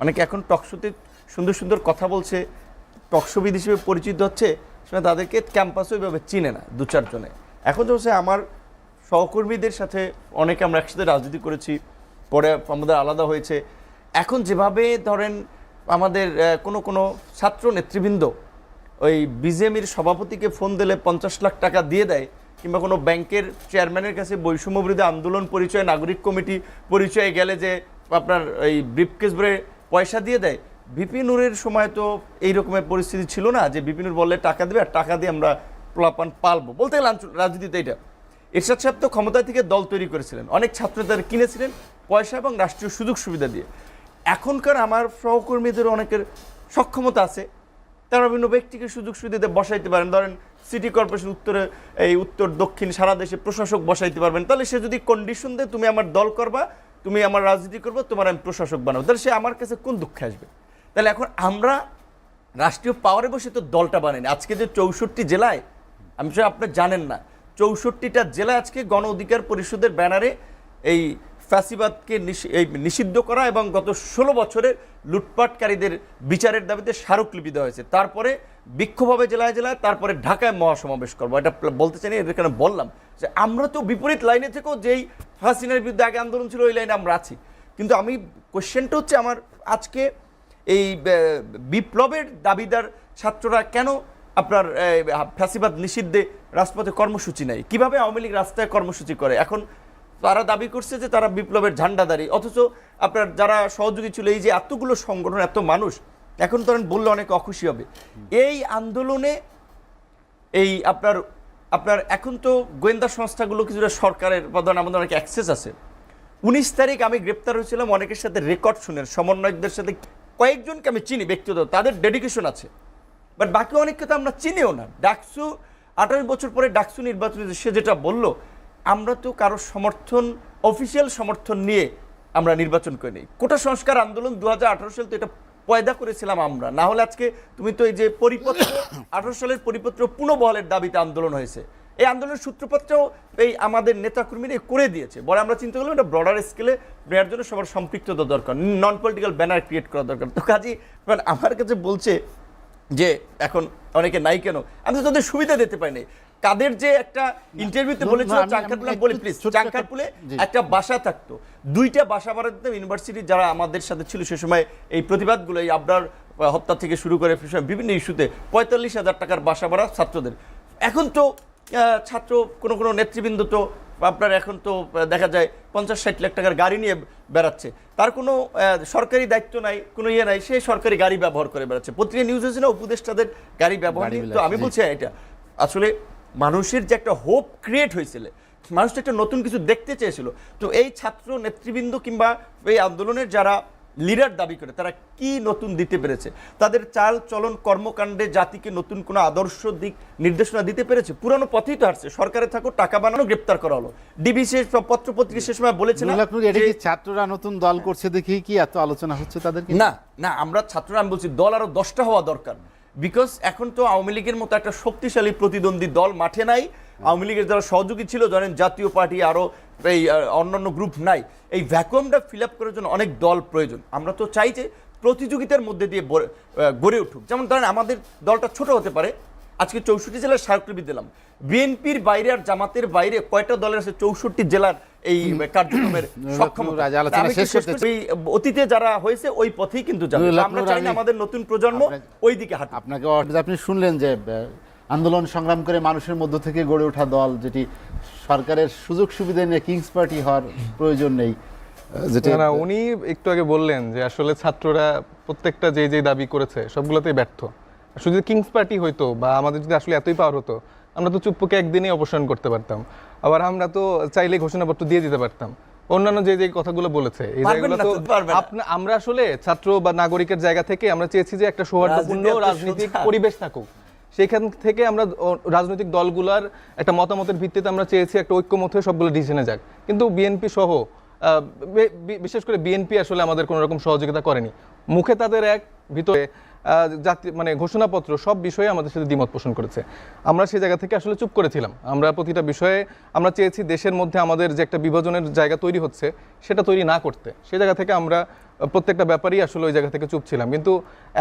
অনেকে এখন টকশোতে সুন্দর সুন্দর কথা বলছে, টকশোবিদ হিসেবে পরিচিত হচ্ছে, সেটা তাদেরকে ক্যাম্পাসও এভাবে চিনে না দু চারজনে। এখন তো হচ্ছে আমার সহকর্মীদের সাথে অনেকে আমরা একসাথে রাজনীতি করেছি, পরে আমাদের আলাদা হয়েছে। এখন যেভাবে ধরেন আমাদের কোনো কোনো ছাত্র নেতৃবৃন্দ ওই বিজেপির সভাপতিকে ফোন দিলে 50 লাখ টাকা দিয়ে দেয়, কিংবা কোনো ব্যাংকের চেয়ারম্যানের কাছে বৈষম্য বিরোধী আন্দোলন পরিচয়, নাগরিক কমিটি পরিচয়ে গেলে যে আপনার এই ব্রিফকেস ভরে পয়সা দিয়ে দেয়। ভিপি নূরের সময় তো এই রকমের পরিস্থিতি ছিল না যে ভিপি নূর বললে টাকা দেবে আর টাকা দিয়ে আমরা পোলাপান পালবো। বলতে গেলে রাজনীতিতে এটা এরশাদ সাহেব তো ক্ষমতা থেকে দল তৈরি করেছিলেন, অনেক ছাত্র তাদের কিনেছিলেন পয়সা এবং রাষ্ট্রীয় সুযোগ সুবিধা দিয়ে। এখনকার আমার সহকর্মীদের অনেকের সক্ষমতা আছে, তারা বিভিন্ন ব্যক্তিকে সুযোগ সুবিধাতে বসাইতে পারেন। ধরেন সিটি কর্পোরেশন উত্তরে, এই উত্তর দক্ষিণ সারা দেশে প্রশাসক বসাইতে পারবেন। তাহলে সে যদি কন্ডিশন দেয় তুমি আমার দল করবা, তুমি আমার রাজনীতি করবো, তোমার আমি প্রশাসক বানাবো, তাহলে সে আমার কাছে কোন দুঃখে আসবে? তাহলে এখন আমরা রাষ্ট্রীয় পাওয়ারে বসে তো দলটা বানাইনি। আজকে যে 64 জেলায়, আমি সে আপনি জানেন না, 64টা জেলায় আজকে গণ অধিকার পরিষদের ব্যানারে এই ফ্যাসিবাদকে নিষিদ্ধ করা এবং গত 16 বছরের লুটপাটকারীদের বিচারের দাবিতে স্মারকলিপি দেওয়া হয়েছে। তারপরে বিক্ষোভ হবে জেলায় জেলায়, তারপরে ঢাকায় মহাসমাবেশ করবো। এটা বলতে চাই না, এখানে বললাম যে আমরা তো বিপরীত লাইনে থেকেও যেই হাসিনার বিরুদ্ধে আগে আন্দোলন ছিল ওই লাইনে আমরা আছি। কিন্তু আমি কোশ্চেনটা হচ্ছে আমার আজকে এই বিপ্লবের দাবিদার ছাত্ররা কেন আপনার ফ্যাসিবাদ নিষিদ্ধে রাজপথে কর্মসূচি নেয়? কিভাবে আওয়ামী লীগ রাস্তায় কর্মসূচি করে? এখন তারা দাবি করছে যে তারা বিপ্লবের ঝান্ডাদারী, অথচ আপনার যারা সহযোগী ছিল, এই যে এতগুলো সংগঠন, এত মানুষ, এখন ধরেন বললে অনেকে অখুশি হবে। এই আন্দোলনে এই আপনার আপনার এখন তো গোয়েন্দা সংস্থাগুলো কিছুটা সরকারের ধরেন আমাদের অনেক অ্যাক্সেস আছে। 19 তারিখ আমি গ্রেপ্তার হয়েছিলাম, অনেকের সাথে রেকর্ড শুনে, সমন্বয়কদের সাথে কয়েকজনকে আমি চিনি ব্যক্তিগত, তাদের ডেডিকেশন আছে, বাট বাকি অনেককে তো আমরা চিনিও না। ডাকসু 28 বছর পরে ডাকসু নির্বাচনে সে যেটা বলল, আমরা তো কারো সমর্থন, অফিসিয়াল সমর্থন নিয়ে আমরা নির্বাচন করে নিই। কোটা সংস্কার আন্দোলন 2018 সাল তো এটা পয়দা করেছিলাম আমরা, না হলে আজকে তুমি তো এই যে পরিপত্র 18 সালের পরিপত্র পুনঃবহালের দাবিতে আন্দোলন হয়েছে, এই আন্দোলনের সূত্রপাতটাও এই আমাদের নেতাকর্মীরা করে দিয়েছে। বলে আমরা চিন্তা করলাম এটা ব্রডার স্কেলে নেওয়ার জন্য সবার সম্পৃক্ততা দরকার, নন পলিটিক্যাল ব্যানার ক্রিয়েট করা দরকার। তো কাজী আমার কাছে বলছে যে এখন অনেকে নাই কেন, আমি তো তাদের সুবিধা দিতে পারিনি। কাদের যে একটা ইন্টারভিউতে বলেছিল চাঙ্কারপুলে, বলি প্লিজ, চাঙ্কারপুলে একটা বাসা থাকতো, 2টা বাসা ভাড়া দিতাম ইউনিভার্সিটি যারা আমাদের সাথে ছিল সে সময়, এই প্রতিবাদগুলো, এই আবরার হত্যা থেকে শুরু করে বিভিন্ন ইস্যুতে 45,000 টাকার বাসা ভাড়া ছাত্রদের। এখন তো ছাত্র কোনো নেতৃবৃন্দ তো আপনার এখন তো দেখা যায় 50-60 লাখ টাকার গাড়ি নিয়ে বেড়াচ্ছে, তার কোনো সরকারি দায়িত্ব নাই, কোনো ইয়ে নাই, সে সরকারি গাড়ি ব্যবহার করে বেড়াচ্ছে। পত্রিকা নিউজ হয়েছে না উপদেষ্টাদের গাড়ি ব্যবহার নিয়ে। তো আমি বলছি এটা আসলে মানুষের যে একটা হোপ ক্রিয়েট হয়েছিল, মানুষ একটা নতুন কিছু দেখতে চেয়েছিল। তো এই ছাত্র নেতৃবৃন্দ কিংবা এই আন্দোলনের যারা লিডার দাবি করে, তারা কি নতুন দিতে পেরেছে? তাদের চাল চলন কর্মকাণ্ডে জাতিকে নতুন কোনো আদর্শ দিক নির্দেশনা দিতে পেরেছে? পুরানো পথেই তো আসছে, সরকারে থাকো, টাকা বানানো, গ্রেপ্তার করা হলো। ডিবি শেষ পত্র পত্রিকা সে সময় বলেছে না ছাত্ররা নতুন দল করছে দেখি কি এত আলোচনা হচ্ছে তাদের? না না, আমরা ছাত্ররা, আমি বলছি দল আরো 10টা হওয়া দরকার। বিকজ এখন তো আওয়ামী লীগের মতো একটা শক্তিশালী প্রতিদ্বন্দ্বী দল মাঠে নাই। আওয়ামী লীগের যারা সহযোগী ছিল, ধরেন জাতীয় পার্টি, আরো এই অন্যান্য গ্রুপ নাই। এই ভ্যাকুয়ামটা ফিল আপ করার জন্য অনেক দল প্রয়োজন। আমরা তো চাই যে প্রতিযোগিতার মধ্যে দিয়ে গড়ে উঠুক। যেমন ধরেন আমাদের দলটা ছোট হতে পারে, আজকে 64 জেলার স্মারকলিপি দিলাম। বিএনপির বাইরে আর জামাতের বাইরে কয়টা দলের আছে 64 জেলার এই কার্যক্রমের সক্ষমতা? অতীতে যারা হয়েছে ওই পথেই কিন্তু যাবে। আমরা চাই না আমাদের নতুন প্রজন্ম ওই দিকে হাঁটুক। আপনাকে আপনি শুনলেন যে আন্দোলন সংগ্রাম করে মানুষের মধ্য থেকে গড়ে ওঠা দল, যেটি সরকারের সুযোগ সুবিধা নিয়ে কিংস পার্টি হওয়ার প্রয়োজন নেই, যেটা উনি একটু আগে বললেন যে আসলে ছাত্ররা প্রত্যেকটা যে দাবি করেছে সবগুলোতেই ব্যর্থ। শুধু কিংস পার্টি হইতো বা আমাদের যদি আসলে এতই পাওয়ার হতো, আমরা তো চুপ্পুকে একদিনেই অপসারণ করতে পারতাম, আবার আমরা তো চাইলে ঘোষণাপত্র দিয়ে দিতে পারতাম। অন্যান্য যে কথাগুলো বলেছে এই জায়গাগুলো তো আমরা আসলে ছাত্র বা নাগরিকের জায়গা থেকে আমরা চেয়েছি যে একটা সৌহার্দ্যপূর্ণ রাজনৈতিক পরিবেশ থাকুক। সেখান থেকে আমরা রাজনৈতিক দলগুলোর একটা মতামতের ভিত্তিতে আমরা চেয়েছি একটা ঐক্যমত হয়ে সবগুলো ডিসিশনে যাক। কিন্তু বিএনপি সহ বিশেষ করে বিএনপি আসলে আমাদের কোনো রকম সহযোগিতা করেনি। মুখে তাদের এক, ভিতরে জাতীয় ঘোষণাপত্র সব বিষয়ে আমাদের সাথে দ্বিমত পোষণ করেছে। আমরা সেই জায়গা থেকে আসলে চুপ করেছিলাম। আমরা প্রতিটা বিষয়ে আমরা চেয়েছি দেশের মধ্যে আমাদের যে একটা বিভাজনের জায়গা তৈরি হচ্ছে সেটা তৈরি না করতে। সেই জায়গা থেকে আমরা প্রত্যেকটা ব্যাপারই আসলে ওই জায়গা থেকে চুপ ছিলাম, কিন্তু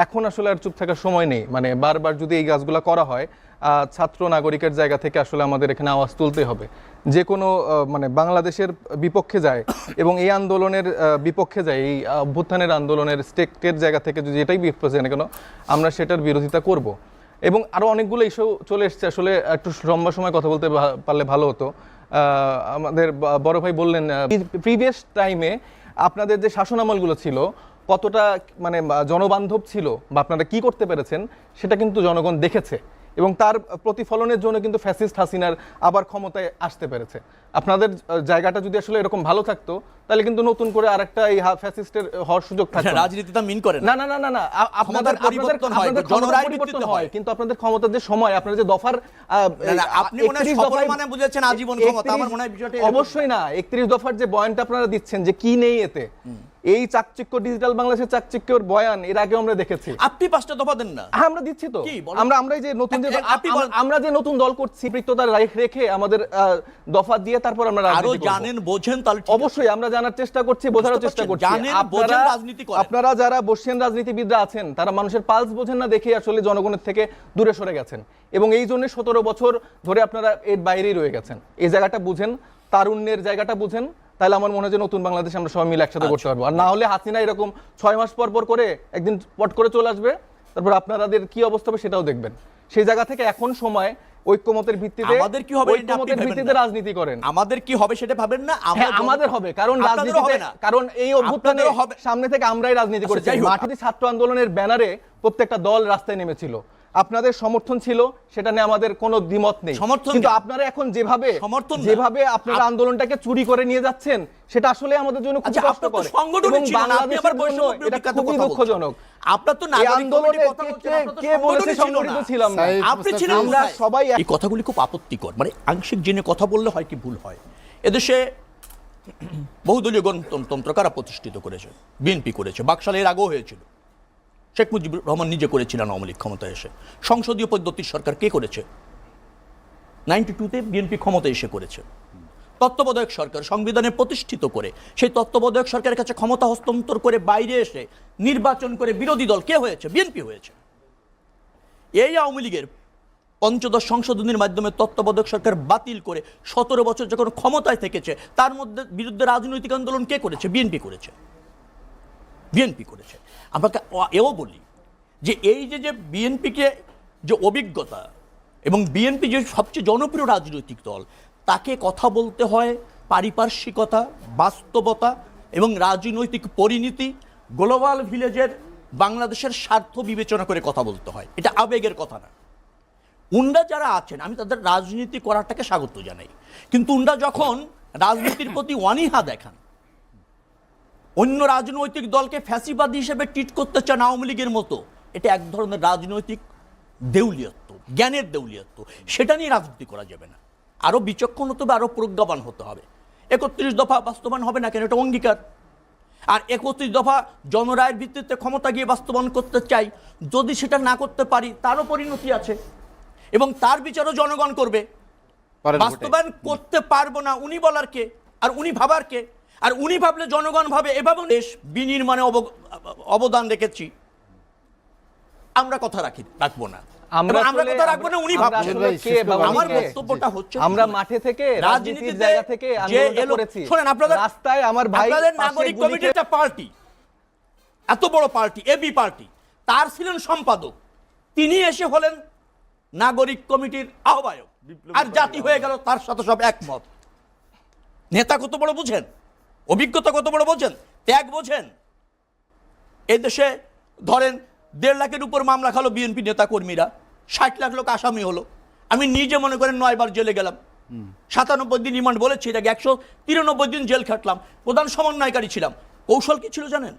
এখন আসলে আর চুপ থাকার সময় নেই। মানে বারবার যদি এই কাজগুলো করা হয়, ছাত্র নাগরিকের জায়গা থেকে আসলে আমাদের এখানে আওয়াজ তুলতে হবে। যে কোনো মানে বাংলাদেশের বিপক্ষে যায় এবং এই আন্দোলনের বিপক্ষে যায়, এই অভ্যুত্থানের আন্দোলনের স্টেটের জায়গা থেকে যদি এটাই বিপক্ষে যায় না কেন, আমরা সেটার বিরোধিতা করব। এবং আরও অনেকগুলো ইস্যু চলে এসছে, আসলে একটু লম্বা সময় কথা বলতে পারলে ভালো হতো। আমাদের বড় ভাই বললেন প্রিভিয়াস টাইমে আপনাদের যে শাসনামলগুলো ছিল কতটা মানে জনবান্ধব ছিল বা আপনারা কি করতে পেরেছেন সেটা কিন্তু জনগণ দেখেছে, এবং তার প্রতিফলনের জন্য কিন্তু ফ্যাসিস্ট হাসিনার আবার ক্ষমতায় আসতে পেরেছে। আপনাদের জায়গাটা যদি আসলে এরকম ভালো থাকতো তাহলে কিন্তু নতুন করে আরেকটা এই ফ্যাসিস্টের হওয়ার সুযোগ থাকতো না। রাজনীতিটা মিন করেন না না না না না আপনাদের পরিবর্তন হয়, জনরায় পরিবর্তন হয়, কিন্তু আপনাদের ক্ষমতার যে সময়, আপনারা যে দফার আপনি মনে হয় সফল মানে বুঝেছেন আজীবন ক্ষমতা, আমার মনে হয় বিষয়টা অবশ্যই না। 31 দফার যে বয়ানটা আপনারা দিচ্ছেন যে কি নেই এতে, এই চাকচিক্য ডিজিটাল বাংলাদেশের চাকচিক্যর বয়ান এর আগে আমরা দেখেছি। আপনি 5টা দফা দেন না? আমরা দিচ্ছি তো, আমরা যে নতুন যে আমরা যে নতুন দল করছি বৃত্ততা রেখে আমাদের দফা দিয়ে তারপর আমরা আরো জানেন বোঝেন, তাহলে অবশ্যই আমরা জানার চেষ্টা করছি, বোঝার চেষ্টা করছি। আপনারা যারা বসেন রাজনীতিবিদরা আছেন তারা মানুষের পালস বোঝেন না দেখে আসলে জনগণের থেকে দূরে সরে গেছেন, এবং এই জন্য 17 বছর ধরে আপনারা এর বাইরেই রয়ে গেছেন। এই জায়গাটা বুঝেন, তারুণ্যের জায়গাটা বুঝেন, তাহলে আমার মনে হয় যে নতুন বাংলাদেশ আমরা সবাই মিলে একসাথে করতে পারবো। আর না হলে হাসিনা এরকম 6 মাস পর পর করে একদিন পট করে চলে আসবে, তারপর আপনাদের কি অবস্থা হবে সেটাও দেখবেন। সেই জায়গা থেকে এখন সময় ঐক্যমতের ভিত্তিতে, আমাদের কি হবে ঐক্যমতের ভিত্তিতে রাজনীতি করেন। আমাদের কি হবে সেটা ভাবেন না? আমাদের হবে, কারণ রাজনীতিতে, কারণ এই অভ্যুত্থানে সামনে থেকে আমরাই রাজনীতি করেছি। মাঠে ছাত্র আন্দোলনের ব্যানারে প্রত্যেকটা দল রাস্তায় নেমেছিল, আপনাদের সমর্থন ছিল, সেটা নিয়ে আমাদের কোনো দ্বিমত নেই। কিন্তু আপনারা এখন যেভাবে আপনারা আন্দোলনটাকে চুরি করে নিয়ে যাচ্ছেন সেটা আসলে আমাদের জন্য খুব কষ্টকর এবং বাংলাদেশের জন্য এটা খুবই দুঃখজনক। আপনার তো আন্দোলনে কে বলেছে সংগঠিত ছিলাম না? আপনি ছিলেন। আমরা সবাই এই কথাগুলি খুব আপত্তিকর, মানে আংশিক জেনে কথা বললে হয় কি ভুল হয়। এদেশে বহুদলীয় গণতন্ত্র কারা প্রতিষ্ঠিত করেছে? বিএনপি করেছে। বাকশালে এর আগেও হয়েছিল, শেখ মুজিবুর রহমান নিজে করেছিলেন আওয়ামী লীগ ক্ষমতায় এসে। সংসদীয় পদ্ধতির সরকার কে করেছে? 92-তে বিএনপি ক্ষমতায় এসে করেছে। তত্ত্বাবধায়ক সরকার সংবিধানে প্রতিষ্ঠিত করে সেই তত্ত্বাবধায়ক সরকারের কাছে ক্ষমতা হস্তান্তর করে বাইরে এসে নির্বাচন করে বিরোধী দল কে হয়েছে? বিএনপি হয়েছে। এই আওয়ামী লীগের 15 সংশোধনীর মাধ্যমে তত্ত্বাবধায়ক সরকার বাতিল করে 17 বছর যখন ক্ষমতায় থেকেছে, তার মধ্যে বিরুদ্ধে রাজনৈতিক আন্দোলন কে করেছে? বিএনপি করেছে। বিএনপি করেছে। আমরা এও বলি যে এই যে বিএনপিকে যে অভিজ্ঞতা এবং বিএনপি যে সবচেয়ে জনপ্রিয় রাজনৈতিক দল, তাকে কথা বলতে হয় পারিপার্শ্বিকতা, বাস্তবতা এবং রাজনৈতিক পরিণতি, গ্লোবাল ভিলেজের বাংলাদেশের স্বার্থ বিবেচনা করে কথা বলতে হয়। এটা আবেগের কথা না। উন্ডা যারা আছেন আমি তাদের রাজনীতি করাটাকে স্বাগত জানাই, কিন্তু উন্ডা যখন রাজনীতির প্রতি অনীহা দেখান, অন্য রাজনৈতিক দলকে ফ্যাসিবাদী হিসেবে ট্রিট করতে চান আওয়ামী লীগের মতো, এটা এক ধরনের রাজনৈতিক দেউলিয়ত্ব, জ্ঞানের দেউলিয়ত্ব। সেটা নিয়ে রাজনীতি করা যাবে না। আরো বিচক্ষণ হতে হবে, আরো প্রজ্ঞাবান হতে হবে। 31 দফা বাস্তবায়ন হবে না কেন? এটা অঙ্গীকার। আর 31 দফা জনরায়ের ভিত্তিতে ক্ষমতা গিয়ে বাস্তবায়ন করতে চাই, যদি সেটা না করতে পারি তারও পরিণতি আছে এবং তার বিচারও জনগণ করবে। বাস্তবায়ন করতে পারবো না উনি বলার কে, আর উনি ভাবার কে? আর উনি ভাবলে জনগণ ভাবে। এভাবে দেশ বিনির্মাণে অবদান রেখেছি, আমরা কথা রাখবো না। আমরা কথা রাখবো না, উনি ভাবছেন। আমার বক্তব্যটা হচ্ছে আমরা মাঠে থেকে রাজনীতির জায়গা থেকে আন্দোলন করেছি। শুনেন, আপনাদের রাস্তায় আমার ভাই, আপনাদের নাগরিক কমিটির একটা পার্টি, এত বড় পার্টি এবি পার্টি, তার ছিলেন সম্পাদক, তিনি এসে হলেন নাগরিক কমিটির আহ্বায়ক, আর জাতি হয়ে গেল তার সাথে সব একমত। নেতা কত বড় বুঝেন, অভিজ্ঞতা কত বড় বোঝেন, ত্যাগ বোঝেন। এই দেশে ধরেন 1.5 লাখের উপর মামলা খালো বিএনপি নেতা কর্মীরা, 60 লাখ লোক আসামি হলো। আমি নিজে মনে করেন 9 বার জেলে গেলাম, 97 দিন রিমান্ড বলেছি, এটাকে 193 দিন জেল খাটলাম, প্রধান সমন্বয়কারী ছিলাম। কৌশল কি ছিল জানেন?